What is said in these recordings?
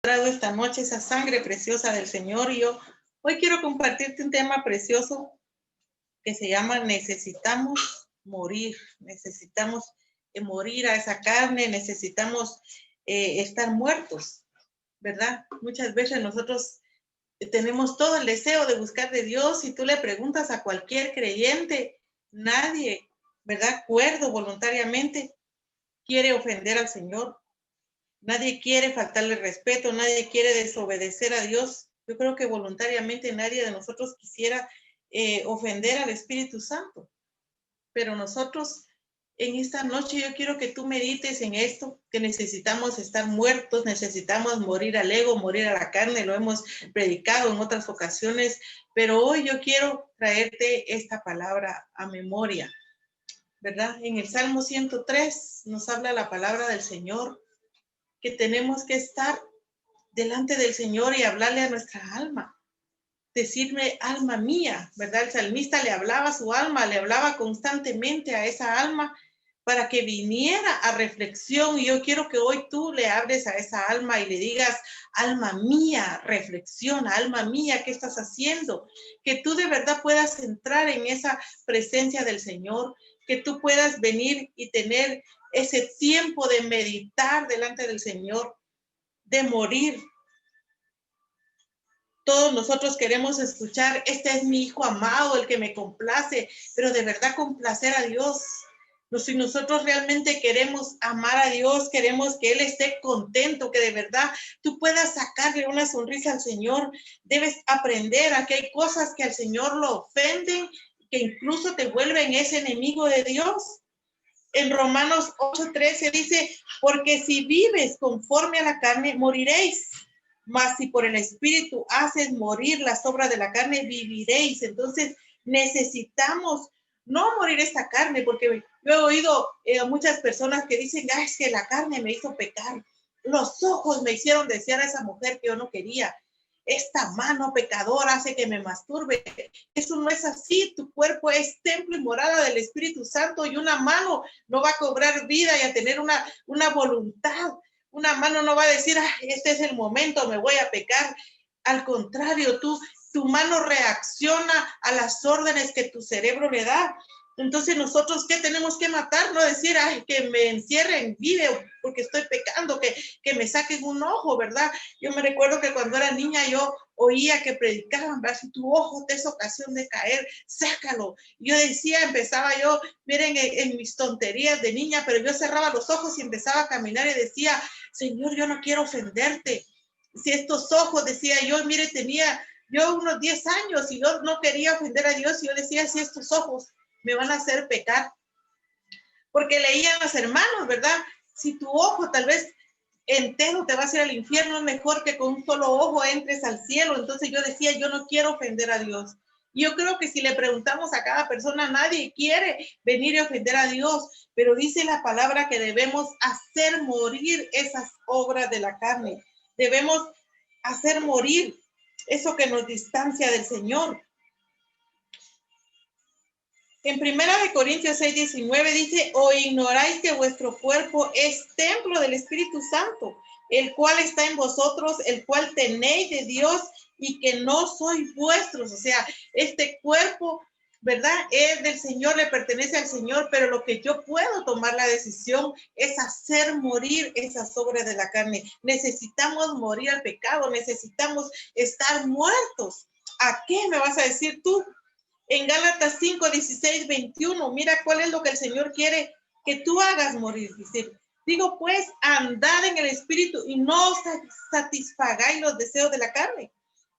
Esta noche esa sangre preciosa del Señor y yo hoy quiero compartirte un tema precioso que se llama necesitamos morir morir a esa carne, necesitamos estar muertos, ¿verdad? Muchas veces nosotros tenemos todo el deseo de buscar de Dios y tú le preguntas a cualquier creyente, nadie, ¿verdad? Cuerdo voluntariamente quiere ofender al Señor. Nadie quiere faltarle respeto, nadie quiere desobedecer a Dios. Yo creo que voluntariamente nadie de nosotros quisiera ofender al Espíritu Santo. Pero nosotros en esta noche yo quiero que tú medites en esto, que necesitamos estar muertos, necesitamos morir al ego, morir a la carne, lo hemos predicado en otras ocasiones, pero hoy yo quiero traerte esta palabra a memoria, ¿verdad? En el Salmo 103 nos habla la palabra del Señor, que tenemos que estar delante del Señor y hablarle a nuestra alma. Decirme, alma mía, ¿verdad? El salmista le hablaba a su alma, le hablaba constantemente a esa alma para que viniera a reflexión. Y yo quiero que hoy tú le hables a esa alma y le digas, alma mía, reflexiona, alma mía, ¿qué estás haciendo? Que tú de verdad puedas entrar en esa presencia del Señor, que tú puedas venir y tener ese tiempo de meditar delante del Señor, de morir. Todos nosotros queremos escuchar, este es mi hijo amado, el que me complace, pero de verdad complacer a Dios. Si nosotros realmente queremos amar a Dios, queremos que Él esté contento, que de verdad tú puedas sacarle una sonrisa al Señor, debes aprender a que hay cosas que al Señor lo ofenden, que incluso te vuelven ese enemigo de Dios. En Romanos 8:13 dice, porque si vives conforme a la carne, moriréis. Mas si por el Espíritu haces morir las obras de la carne, viviréis. Entonces necesitamos no morir esta carne, porque yo he oído a muchas personas que dicen, es que la carne me hizo pecar. Los ojos me hicieron desear a esa mujer que yo no quería. Esta mano pecadora hace que me masturbe. Eso no es así. Tu cuerpo es templo y morada del Espíritu Santo y una mano no va a cobrar vida y a tener una voluntad. Una mano no va a decir, este es el momento, me voy a pecar. Al contrario, tu mano reacciona a las órdenes que tu cerebro le da. Entonces nosotros, ¿qué tenemos que matar? No decir, que me encierren, vive, porque estoy pecando, que me saquen un ojo, ¿verdad? Yo me recuerdo que cuando era niña yo oía que predicaban, ¿verdad? Si tu ojo te es ocasión de caer, sácalo. Yo decía, empezaba yo, miren, en mis tonterías de niña, pero yo cerraba los ojos y empezaba a caminar y decía, Señor, yo no quiero ofenderte. Si estos ojos, decía yo, mire, tenía yo unos 10 años y yo no quería ofender a Dios y yo decía, si estos ojos me van a hacer pecar. Porque leían los hermanos, ¿verdad? Si tu ojo tal vez entero te va a hacer al infierno, es mejor que con un solo ojo entres al cielo. Entonces yo decía, yo no quiero ofender a Dios. Y yo creo que si le preguntamos a cada persona, nadie quiere venir y ofender a Dios, pero dice la palabra que debemos hacer morir esas obras de la carne. Debemos hacer morir eso que nos distancia del Señor. En 1 Corintios 6:19 dice, o ignoráis que vuestro cuerpo es templo del Espíritu Santo, el cual está en vosotros, el cual tenéis de Dios y que no sois vuestros. O sea, este cuerpo, ¿verdad? Es del Señor, le pertenece al Señor, pero lo que yo puedo tomar la decisión es hacer morir esas obras de la carne. Necesitamos morir al pecado, necesitamos estar muertos. ¿A qué me vas a decir tú? En Gálatas 5:16-21, mira cuál es lo que el Señor quiere que tú hagas morir. Dice, digo pues, andad en el Espíritu y no satisfagáis los deseos de la carne,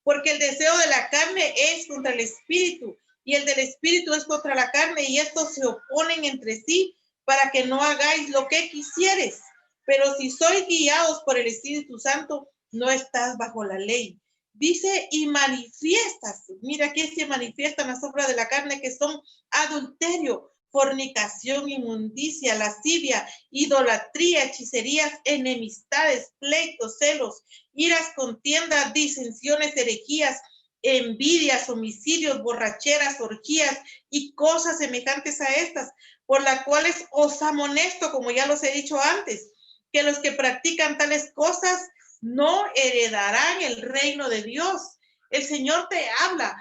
porque el deseo de la carne es contra el Espíritu y el del Espíritu es contra la carne y estos se oponen entre sí para que no hagáis lo que quisieres. Pero si sois guiados por el Espíritu Santo, no estás bajo la ley. Dice, y manifiestas, mira aquí se manifiestan las obras de la carne que son adulterio, fornicación, inmundicia, lascivia, idolatría, hechicerías, enemistades, pleitos, celos, iras, contiendas, disensiones, herejías, envidias, homicidios, borracheras, orgías y cosas semejantes a estas, por las cuales os amonesto, como ya los he dicho antes, que los que practican tales cosas no heredarán el reino de Dios. El Señor te habla,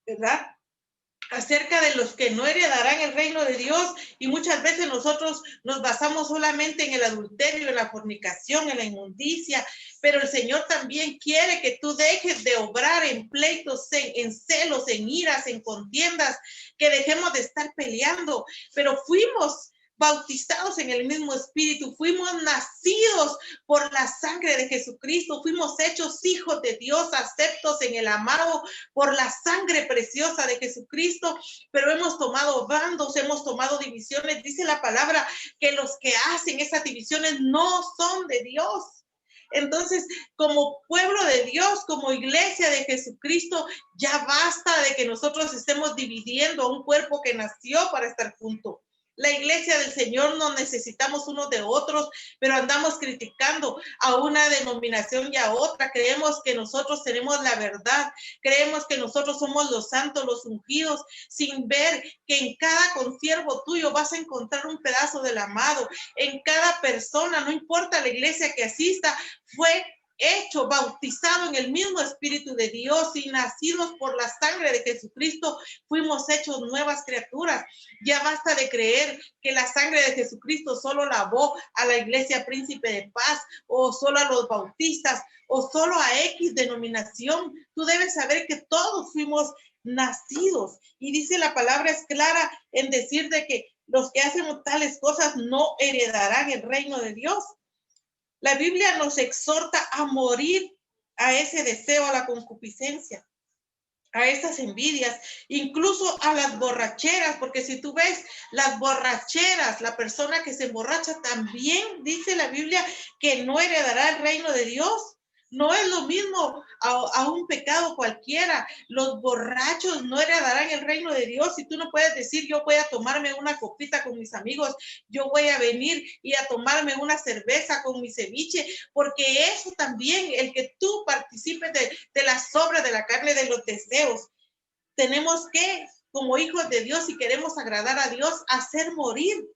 ¿verdad?, acerca de los que no heredarán el reino de Dios, y muchas veces nosotros nos basamos solamente en el adulterio, en la fornicación, en la inmundicia, pero el Señor también quiere que tú dejes de obrar en pleitos, en celos, en iras, en contiendas, que dejemos de estar peleando, pero fuimos bautizados en el mismo espíritu, fuimos nacidos por la sangre de Jesucristo, fuimos hechos hijos de Dios, aceptos en el amado por la sangre preciosa de Jesucristo, pero hemos tomado bandos, hemos tomado divisiones. Dice la palabra que los que hacen esas divisiones no son de Dios. Entonces, como pueblo de Dios, como iglesia de Jesucristo, ya basta de que nosotros estemos dividiendo a un cuerpo que nació para estar junto. La iglesia del Señor nos necesitamos unos de otros, pero andamos criticando a una denominación y a otra. Creemos que nosotros tenemos la verdad, creemos que nosotros somos los santos, los ungidos, sin ver que en cada consiervo tuyo vas a encontrar un pedazo del amado. En cada persona, no importa la iglesia que asista, fue hecho, bautizado en el mismo Espíritu de Dios y nacidos por la sangre de Jesucristo, fuimos hechos nuevas criaturas. Ya basta de creer que la sangre de Jesucristo solo lavó a la iglesia Príncipe de Paz, o solo a los bautistas, o solo a X denominación. Tú debes saber que todos fuimos nacidos, y dice la palabra es clara en decir de que los que hacen tales cosas no heredarán el reino de Dios. La Biblia nos exhorta a morir a ese deseo, a la concupiscencia, a esas envidias, incluso a las borracheras, porque si tú ves las borracheras, la persona que se emborracha también dice la Biblia que no heredará el reino de Dios. No es lo mismo a un pecado cualquiera. Los borrachos no heredarán el reino de Dios. Y tú no puedes decir, yo voy a tomarme una copita con mis amigos, yo voy a venir y a tomarme una cerveza con mi ceviche, porque eso también, el que tú participes de las obras de la carne, de los deseos, tenemos que, como hijos de Dios, si queremos agradar a Dios, hacer morir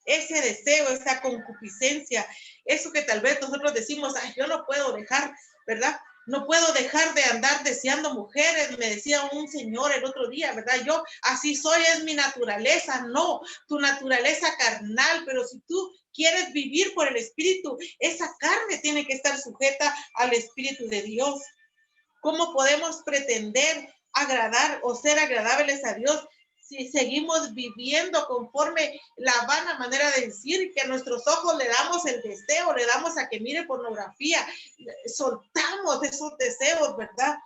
ese deseo, esa concupiscencia, eso que tal vez nosotros decimos, ay, yo no puedo dejar, ¿verdad? No puedo dejar de andar deseando mujeres, me decía un señor el otro día, ¿verdad? Yo así soy, es mi naturaleza. No, tu naturaleza carnal, pero si tú quieres vivir por el Espíritu, esa carne tiene que estar sujeta al Espíritu de Dios. ¿Cómo podemos pretender agradar o ser agradables a Dios si seguimos viviendo conforme la vana manera de decir, que a nuestros ojos le damos el deseo, le damos a que mire pornografía, soltamos esos deseos, ¿verdad?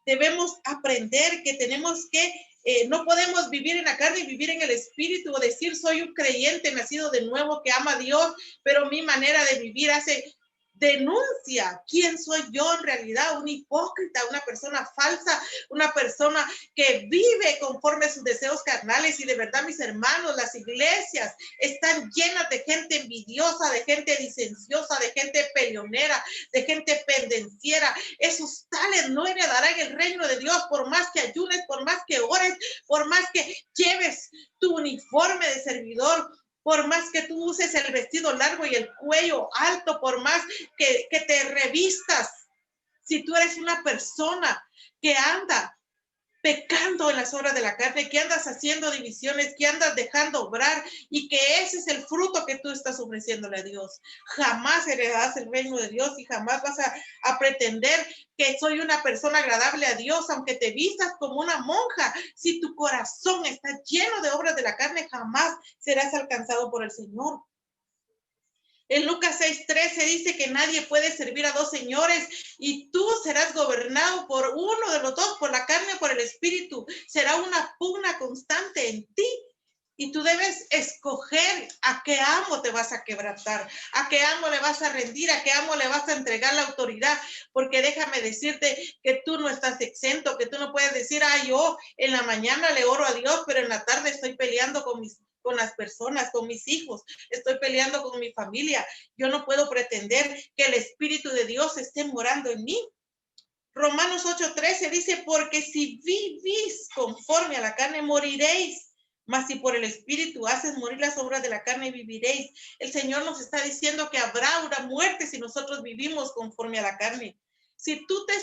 Debemos aprender que tenemos que, no podemos vivir en la carne y vivir en el Espíritu, o decir soy un creyente nacido de nuevo que ama a Dios, pero mi manera de vivir denuncia quién soy yo en realidad, un hipócrita, una persona falsa, una persona que vive conforme a sus deseos carnales. Y de verdad, mis hermanos, las iglesias están llenas de gente envidiosa, de gente licenciosa, de gente peleonera, de gente pendenciera. Esos tales no heredarán el reino de Dios, por más que ayunes, por más que ores, por más que lleves tu uniforme de servidor, por más que tú uses el vestido largo y el cuello alto, por más que te revistas. Si tú eres una persona que anda pecando en las obras de la carne, que andas haciendo divisiones, que andas dejando obrar, y que ese es el fruto que tú estás ofreciéndole a Dios, jamás heredarás el reino de Dios, y jamás vas a pretender que soy una persona agradable a Dios, aunque te vistas como una monja. Si tu corazón está lleno de obras de la carne, jamás serás alcanzado por el Señor. En Lucas 6:13 dice que nadie puede servir a dos señores, y tú serás gobernado por uno de los dos, por la carne o por el espíritu. Será una pugna constante en ti, y tú debes escoger a qué amo te vas a quebrantar, a qué amo le vas a rendir, a qué amo le vas a entregar la autoridad. Porque déjame decirte que tú no estás exento, que tú no puedes decir, yo en la mañana le oro a Dios, pero en la tarde estoy peleando con las personas, con mis hijos, estoy peleando con mi familia. Yo no puedo pretender que el Espíritu de Dios esté morando en mí. Romanos 8:13 dice, porque si vivís conforme a la carne, moriréis. Mas si por el Espíritu haces morir las obras de la carne, viviréis. El Señor nos está diciendo que habrá una muerte si nosotros vivimos conforme a la carne. Si tú te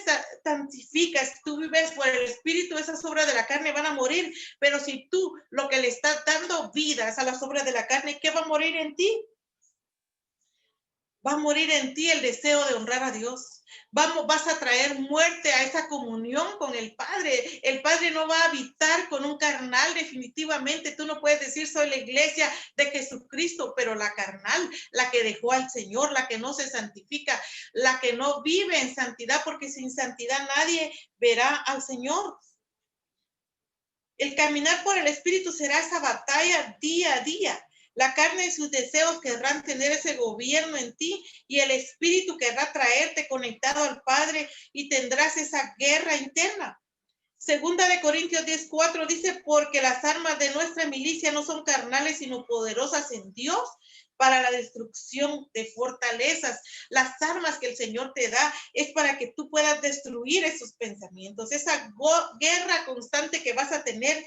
santificas, tú vives por el Espíritu, esas obras de la carne van a morir. Pero si tú lo que le estás dando vidas a las obras de la carne, ¿qué va a morir en ti? Va a morir en ti el deseo de honrar a Dios. Vas a traer muerte a esa comunión con el Padre. El Padre no va a habitar con un carnal definitivamente. Tú no puedes decir soy la iglesia de Jesucristo, pero la carnal, la que dejó al Señor, la que no se santifica, la que no vive en santidad, porque sin santidad nadie verá al Señor. El caminar por el Espíritu será esa batalla día a día. La carne y sus deseos querrán tener ese gobierno en ti y el Espíritu querrá traerte conectado al Padre y tendrás esa guerra interna. Segunda de Corintios 10:4 dice, porque las armas de nuestra milicia no son carnales, sino poderosas en Dios para la destrucción de fortalezas. Las armas que el Señor te da es para que tú puedas destruir esos pensamientos. Esa guerra constante que vas a tener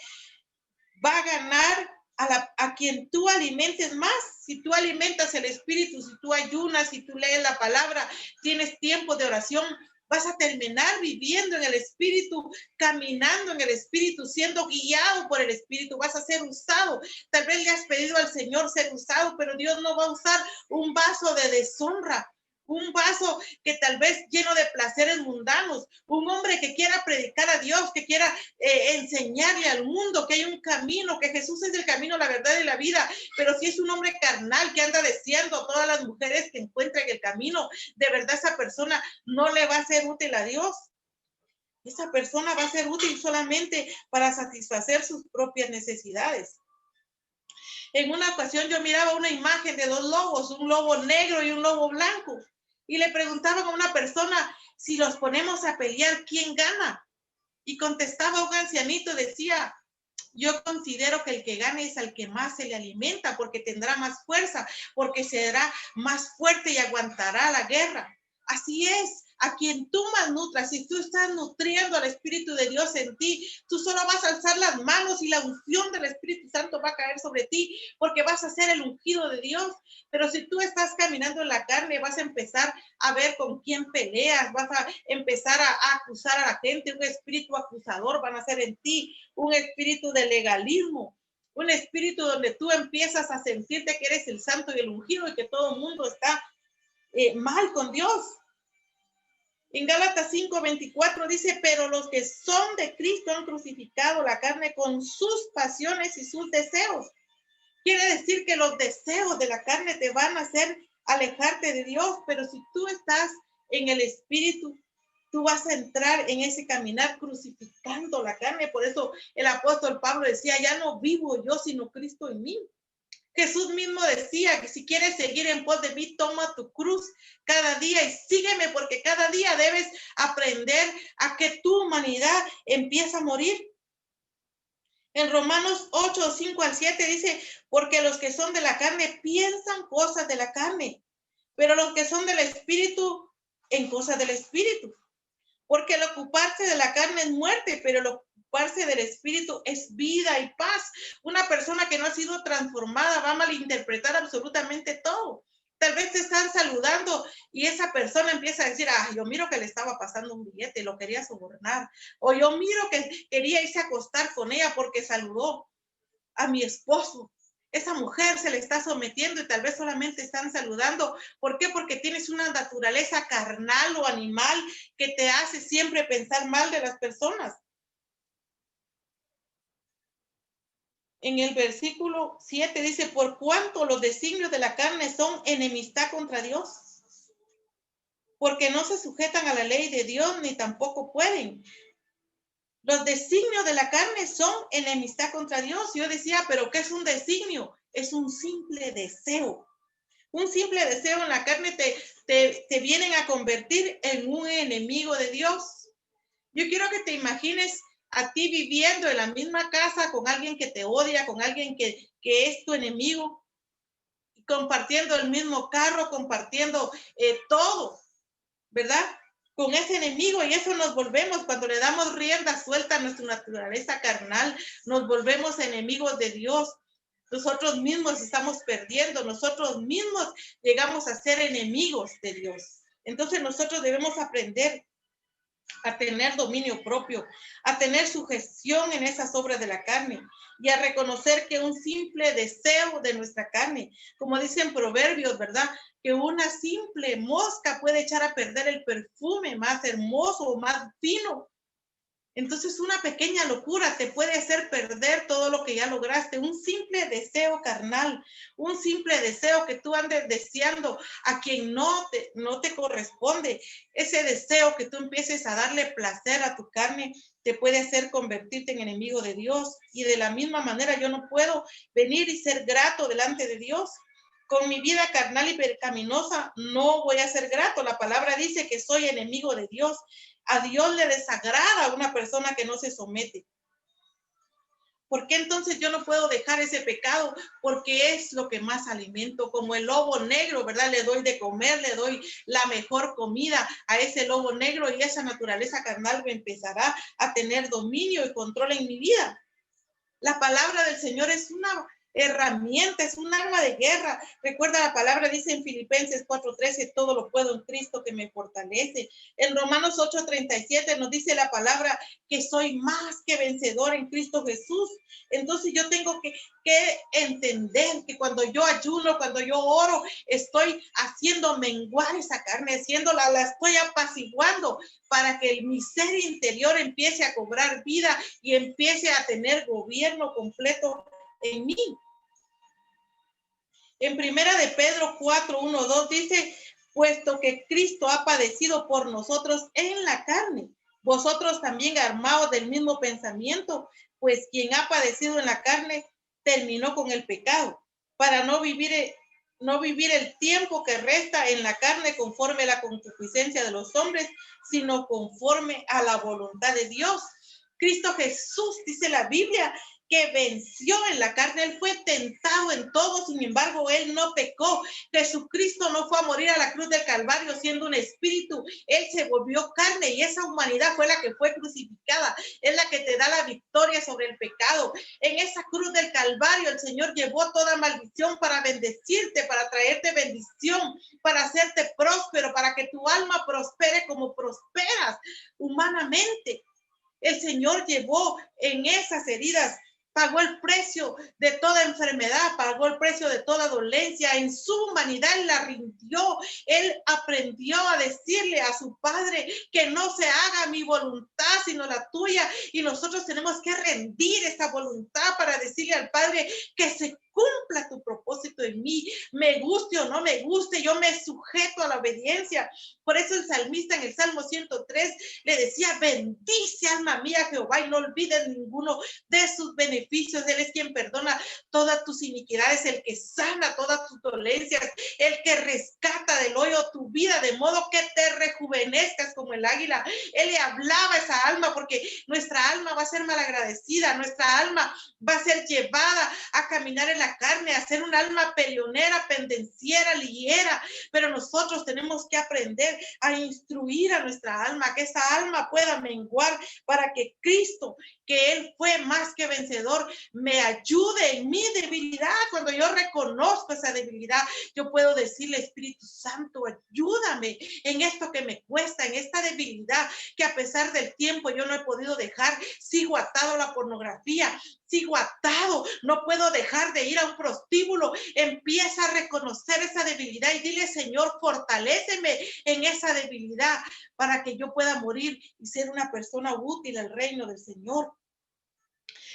va a ganar a quien tú alimentes más. Si tú alimentas el Espíritu, si tú ayunas, si tú lees la palabra, tienes tiempo de oración, vas a terminar viviendo en el Espíritu, caminando en el Espíritu, siendo guiado por el Espíritu. Vas a ser usado. Tal vez le has pedido al Señor ser usado, pero Dios no va a usar un vaso de deshonra. Un vaso que tal vez lleno de placeres mundanos, un hombre que quiera predicar a Dios, que quiera enseñarle al mundo que hay un camino, que Jesús es el camino, la verdad y la vida. Pero si es un hombre carnal que anda deseando a todas las mujeres que encuentren el camino, de verdad esa persona no le va a ser útil a Dios. Esa persona va a ser útil solamente para satisfacer sus propias necesidades. En una ocasión yo miraba una imagen de dos lobos, un lobo negro y un lobo blanco. Y le preguntaban a una persona, si los ponemos a pelear, ¿quién gana? Y contestaba un ancianito, decía, yo considero que el que gane es al que más se le alimenta, porque tendrá más fuerza, porque será más fuerte y aguantará la guerra. Así es, a quien tú más nutras, si tú estás nutriendo al Espíritu de Dios en ti, tú solo vas a alzar las manos y la unción del Espíritu Santo va a caer sobre ti, porque vas a ser el ungido de Dios. Pero si tú estás caminando en la carne, vas a empezar a ver con quién peleas, vas a empezar a acusar a la gente, un espíritu acusador van a ser en ti, un espíritu de legalismo, un espíritu donde tú empiezas a sentirte que eres el santo y el ungido y que todo el mundo está mal con Dios. En Gálatas 5:24 dice, pero los que son de Cristo han crucificado la carne con sus pasiones y sus deseos. Quiere decir que los deseos de la carne te van a hacer alejarte de Dios, pero si tú estás en el Espíritu, tú vas a entrar en ese caminar crucificando la carne. Por eso el apóstol Pablo decía, ya no vivo yo, sino Cristo en mí. Jesús mismo decía que si quieres seguir en pos de mí, toma tu cruz cada día y sígueme, porque cada día debes aprender a que tu humanidad empieza a morir. En Romanos 8:5-7 dice, porque los que son de la carne piensan cosas de la carne, pero los que son del Espíritu en cosas del Espíritu. Porque el ocuparse de la carne es muerte, pero el ocuparse del Espíritu es vida y paz. Una persona que no ha sido transformada va a malinterpretar absolutamente todo. Tal vez te están saludando y esa persona empieza a decir, yo miro que le estaba pasando un billete, lo quería sobornar. O yo miro que quería irse a acostar con ella porque saludó a mi esposo. Esa mujer se le está sometiendo y tal vez solamente están saludando. ¿Por qué? Porque tienes una naturaleza carnal o animal que te hace siempre pensar mal de las personas. En el versículo 7 dice, por cuanto los designios de la carne son enemistad contra Dios, porque no se sujetan a la ley de Dios ni tampoco pueden. Los designios de la carne son enemistad contra Dios. Yo decía, ¿pero qué es un designio? Es un simple deseo. Un simple deseo en la carne te vienen a convertir en un enemigo de Dios. Yo quiero que te imagines a ti viviendo en la misma casa con alguien que te odia, con alguien que es tu enemigo, compartiendo el mismo carro, compartiendo todo, ¿verdad? con ese enemigo, y eso nos volvemos cuando le damos rienda suelta a nuestra naturaleza carnal, nos volvemos enemigos de Dios. Nosotros mismos estamos perdiendo, nosotros mismos llegamos a ser enemigos de Dios. Entonces nosotros debemos aprender a tener dominio propio, a tener sugestión en esas obras de la carne y a reconocer que un simple deseo de nuestra carne, como dicen Proverbios, ¿verdad? Que una simple mosca puede echar a perder el perfume más hermoso o más fino. Entonces una pequeña locura te puede hacer perder todo lo que ya lograste. Un simple deseo carnal, un simple deseo que tú andes deseando a quien no te corresponde. Ese deseo que tú empieces a darle placer a tu carne te puede hacer convertirte en enemigo de Dios. Y de la misma manera yo no puedo venir y ser grato delante de Dios. Con mi vida carnal y pecaminosa no voy a ser grato. La palabra dice que soy enemigo de Dios. A Dios le desagrada a una persona que no se somete. ¿Por qué entonces yo no puedo dejar ese pecado? Porque es lo que más alimento, como el lobo negro, ¿verdad? Le doy de comer, le doy la mejor comida a ese lobo negro y esa naturaleza carnal me empezará a tener dominio y control en mi vida. La palabra del Señor es una herramienta, es un arma de guerra. Recuerda, la palabra dice en Filipenses 4:13, todo lo puedo en Cristo que me fortalece. En Romanos 8:37 nos dice la palabra que soy más que vencedor en Cristo Jesús. Entonces yo tengo que entender que cuando yo ayuno, cuando yo oro, estoy haciendo menguar esa carne, la estoy apaciguando para que mi ser interior empiece a cobrar vida y empiece a tener gobierno completo en mí. En primera de Pedro 4:1-2 dice, puesto que Cristo ha padecido por nosotros en la carne, vosotros también armaos del mismo pensamiento, pues quien ha padecido en la carne terminó con el pecado, para no vivir el tiempo que resta en la carne conforme a la concupiscencia de los hombres, sino conforme a la voluntad de Dios. Cristo Jesús, dice la Biblia, que venció en la carne. Él fue tentado en todo, sin embargo, él no pecó. Jesucristo no fue a morir a la cruz del Calvario siendo un espíritu. Él se volvió carne y esa humanidad fue la que fue crucificada. Es la que te da la victoria sobre el pecado. En esa cruz del Calvario, el Señor llevó toda maldición para bendecirte, para traerte bendición, para hacerte próspero, para que tu alma prospere como prosperas humanamente. El Señor llevó en esas heridas, pagó el precio de toda enfermedad, pagó el precio de toda dolencia. En su humanidad Él la rindió. Él aprendió a decirle a su Padre que no se haga mi voluntad, sino la tuya. Y nosotros tenemos que rendir esa voluntad para decirle al Padre que se cumpla tu propósito en mí, me guste o no me guste, yo me sujeto a la obediencia. Por eso el salmista en el Salmo 103 le decía, bendice alma mía Jehová y no olvides ninguno de sus beneficios. Él es quien perdona todas tus iniquidades, el que sana todas tus dolencias, el que rescata del hoyo tu vida, de modo que te rejuvenezcas como el águila. Él le hablaba a esa alma, porque nuestra alma va a ser malagradecida, nuestra alma va a ser llevada a caminar en la carne, a ser un alma peleonera, pendenciera, liguera, pero nosotros tenemos que aprender a instruir a nuestra alma, que esa alma pueda menguar para que Cristo, que Él fue más que vencedor, me ayude en mi debilidad. Cuando yo reconozco esa debilidad, yo puedo decirle, Espíritu Santo, ayúdame en esto que me cuesta, en esta debilidad que a pesar del tiempo yo no he podido dejar. Sigo atado a la pornografía, sigo atado, no puedo dejar de ir a un prostíbulo. Empieza a reconocer esa debilidad y dile, Señor, fortaléceme en esa debilidad para que yo pueda morir y ser una persona útil al reino del Señor.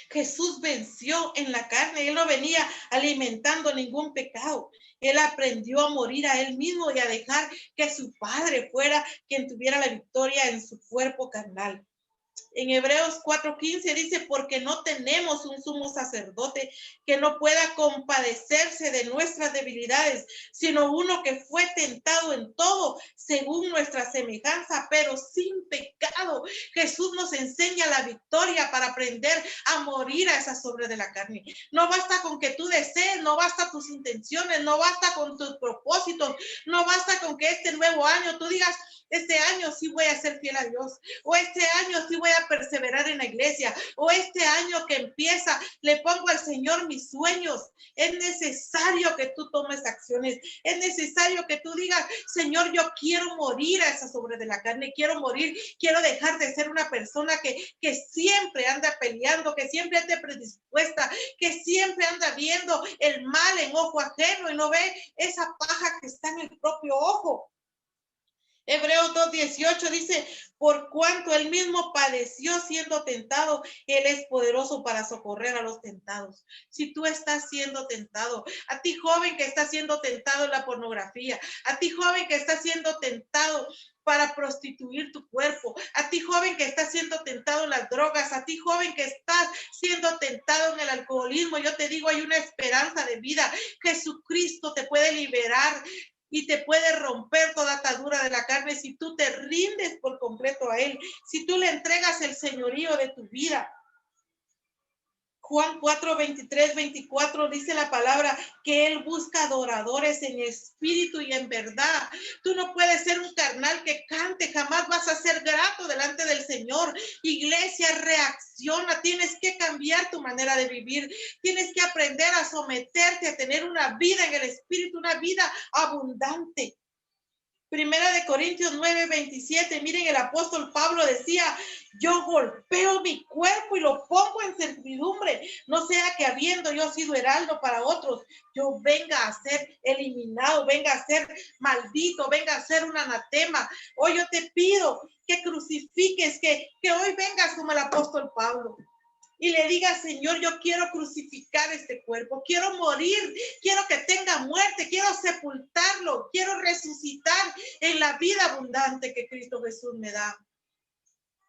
Jesús venció en la carne, Él no venía alimentando ningún pecado. Él aprendió a morir a Él mismo y a dejar que su Padre fuera quien tuviera la victoria en su cuerpo carnal. En Hebreos 4:15 dice, porque no tenemos un sumo sacerdote que no pueda compadecerse de nuestras debilidades, sino uno que fue tentado en todo según nuestra semejanza, pero sin pecado. Jesús nos enseña la victoria para aprender a morir a esas obras de la carne. No basta con que tú desees, no basta tus intenciones, no basta con tus propósitos, no basta con que este nuevo año tú digas, este año sí voy a ser fiel a Dios, o este año sí voy a perseverar en la iglesia, o este año que empieza, le pongo al Señor mis sueños. Es necesario que tú tomes acciones, es necesario que tú digas, Señor, yo quiero morir a esa sobre de la carne, quiero morir, quiero dejar de ser una persona que siempre anda peleando, que siempre ande predispuesta, que siempre anda viendo el mal en ojo ajeno y no ve esa paja que está en el propio ojo. Hebreos 2:18 dice, por cuanto él mismo padeció siendo tentado, él es poderoso para socorrer a los tentados. Si tú estás siendo tentado, a ti joven que está siendo tentado en la pornografía, a ti joven que está siendo tentado para prostituir tu cuerpo, a ti joven que está siendo tentado en las drogas, a ti joven que estás siendo tentado en el alcoholismo, yo te digo, hay una esperanza de vida. Jesucristo te puede liberar y te puede romper toda atadura de la carne si tú te rindes por completo a Él, si tú le entregas el señorío de tu vida. Juan 4:23-24 dice la palabra que Él busca adoradores en espíritu y en verdad. Tú no puedes ser un carnal que cante, jamás vas a ser grato delante del Señor. Iglesia, reacciona, tienes que cambiar tu manera de vivir, tienes que aprender a someterte, a tener una vida en el espíritu, una vida abundante. Primera de Corintios 9:27, miren, el apóstol Pablo decía, yo golpeo mi cuerpo y lo pongo en servidumbre, no sea que habiendo yo sido heraldo para otros, yo venga a ser eliminado, venga a ser maldito, venga a ser un anatema. Hoy yo te pido que crucifiques, que hoy vengas como el apóstol Pablo y le diga, Señor, yo quiero crucificar este cuerpo, quiero morir, quiero que tenga muerte, quiero sepultarlo, quiero resucitar en la vida abundante que Cristo Jesús me da.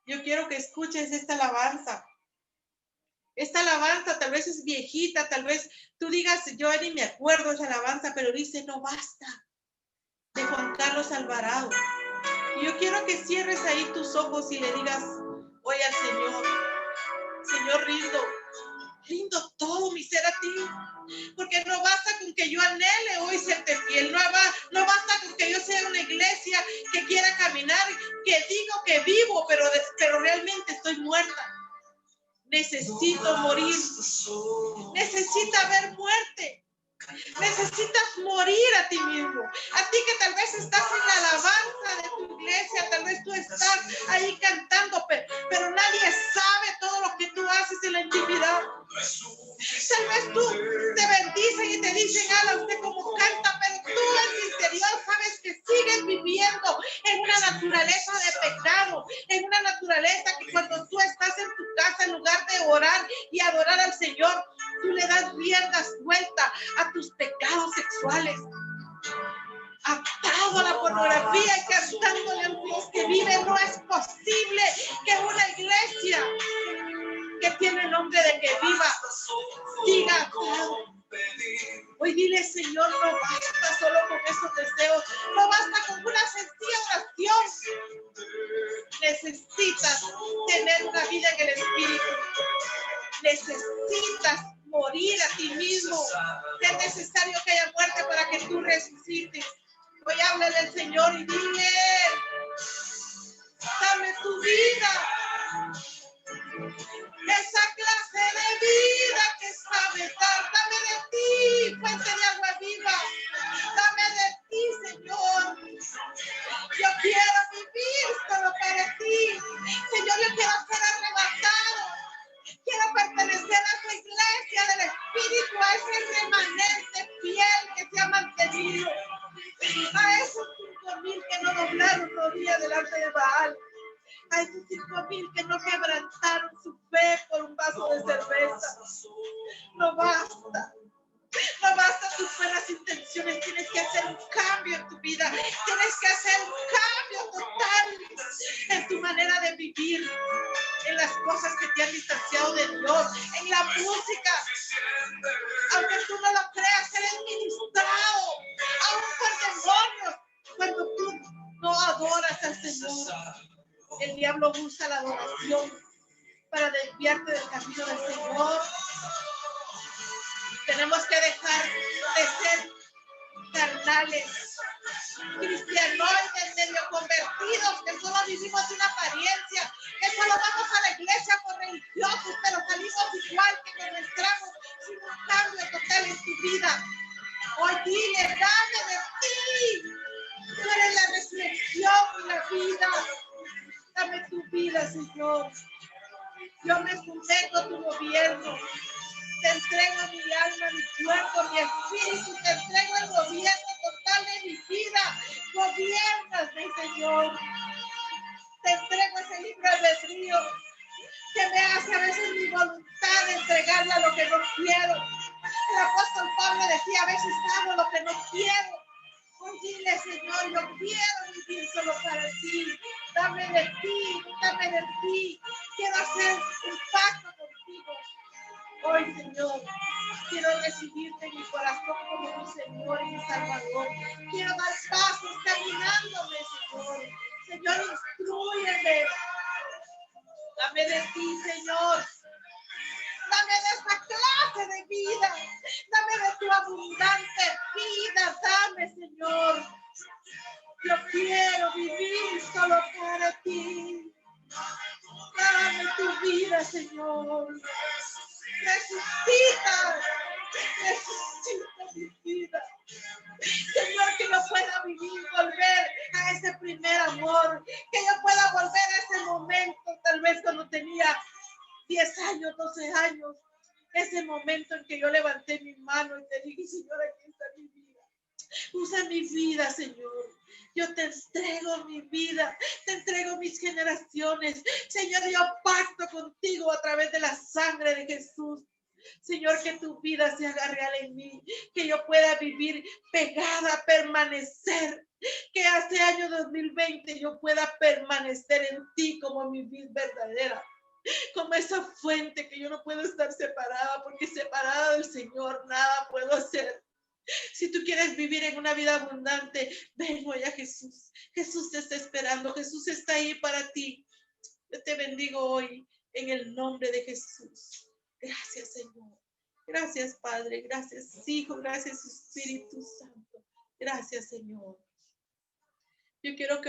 Yo quiero que escuches esta alabanza. Esta alabanza tal vez es viejita, tal vez tú digas, yo ni me acuerdo de esa alabanza, pero dice, no basta, de Juan Carlos Alvarado. Y yo quiero que cierres ahí tus ojos y le digas hoy al Señor, Señor, rindo todo mi ser a ti, porque no basta con que yo anhele hoy serte fiel, no basta con que yo sea una iglesia que quiera caminar, que digo que vivo, pero realmente estoy muerta. Necesito morir, necesita haber muerte. Necesitas morir a ti mismo. A ti que tal vez estás en la alabanza de tu iglesia, tal vez tú estás ahí cantando, pero nadie sabe todo lo que tú haces en la intimidad. Tal vez tú te bendicen y te dicen, ala, usted como canta, pero tú en el interior sabes que sigues viviendo en una naturaleza de pecado, en una naturaleza que cuando tú estás en tu casa, en lugar de orar y adorar al Señor, tú le das rienda suelta a tus pecados sexuales, atado a la pornografía y cantándole a un Dios que vive. No es posible que una iglesia que tiene el nombre de que viva siga atado. Hoy dile, Señor, no basta solo con esos deseos, no basta con una sencilla oración. Necesitas tener una vida en el Espíritu. Necesitas morir a ti mismo. Es necesario que haya muerte para que tú resucites. Hoy háblale al Señor y dile, dame tu vida. Esa clase de vida que sabes dar, dame de ti, fuente de agua viva. Dame de ti, Señor. Yo quiero vivir solo para ti. Señor, yo quiero ser arrebatado. Quiero pertenecer a tu iglesia del Espíritu, a ese remanente fiel que se ha mantenido, a esos 5,000 que no doblaron rodillas delante de Baal, a esos 5,000 que no quebrantaron su fe por un vaso de cerveza. No basta. No basta tus buenas intenciones, tienes que hacer un cambio en tu vida, tienes que hacer un cambio total en tu manera de vivir, en las cosas que te han distanciado de Dios, en la música. Aunque tú no lo creas, eres ministrado aún por demonios cuando tú no adoras al Señor. El diablo usa la adoración para desviarte del camino del Señor. Tenemos que dejar de ser carnales cristianoides, medio convertidos, que solo vivimos una apariencia, que solo vamos a la iglesia por religiosos, pero salimos igual que cuando entramos, sin un cambio total en tu vida. Hoy dile, dame de ti. Tú eres la resurrección y la vida. Dame tu vida, Señor. Yo me someto a tu gobierno. Te entrego mi alma, mi cuerpo, mi espíritu. Te entrego el gobierno total de mi vida. Gobiérname, Señor. Te entrego ese libre albedrío que me hace a veces mi voluntad de entregarle a lo que no quiero. El apóstol Pablo decía, a veces hago lo que no quiero. Hoy dile, Señor, yo quiero vivir solo para ti. Dame de ti, dame de ti. Quiero hacer un pacto contigo. Hoy, Señor, quiero recibirte en mi corazón como mi Señor y mi Salvador. Quiero dar pasos caminándome, Señor. Señor, instrúyeme. Dame de ti, Señor. Dame de esta clase de vida. Dame de tu abundante vida. Dame, Señor. Yo quiero vivir solo para ti. Dame tu vida, Señor. Resucita mi vida. Señor, que yo pueda vivir, volver a ese primer amor. Que yo pueda volver a ese momento, tal vez cuando tenía 10 años, 12 años. Ese momento en que yo levanté mi mano y te dije, Señor, aquí está mi vida. Usa mi vida, Señor. Yo te entrego mi vida, te entrego mis generaciones. Señor, yo pacto contigo a través de la sangre de Jesús. Señor, que tu vida se haga real en mí, que yo pueda vivir pegada, permanecer, que este año 2020 yo pueda permanecer en ti como mi vida verdadera, como esa fuente que yo no puedo estar separada, porque separada del Señor nada puedo hacer. Si tú quieres vivir en una vida abundante, ven hoy a Jesús. Jesús te está esperando, Jesús está ahí para ti. Yo te bendigo hoy en el nombre de Jesús. Gracias, Señor. Gracias, Padre. Gracias, Hijo. Gracias, Espíritu Santo. Gracias, Señor. Yo quiero que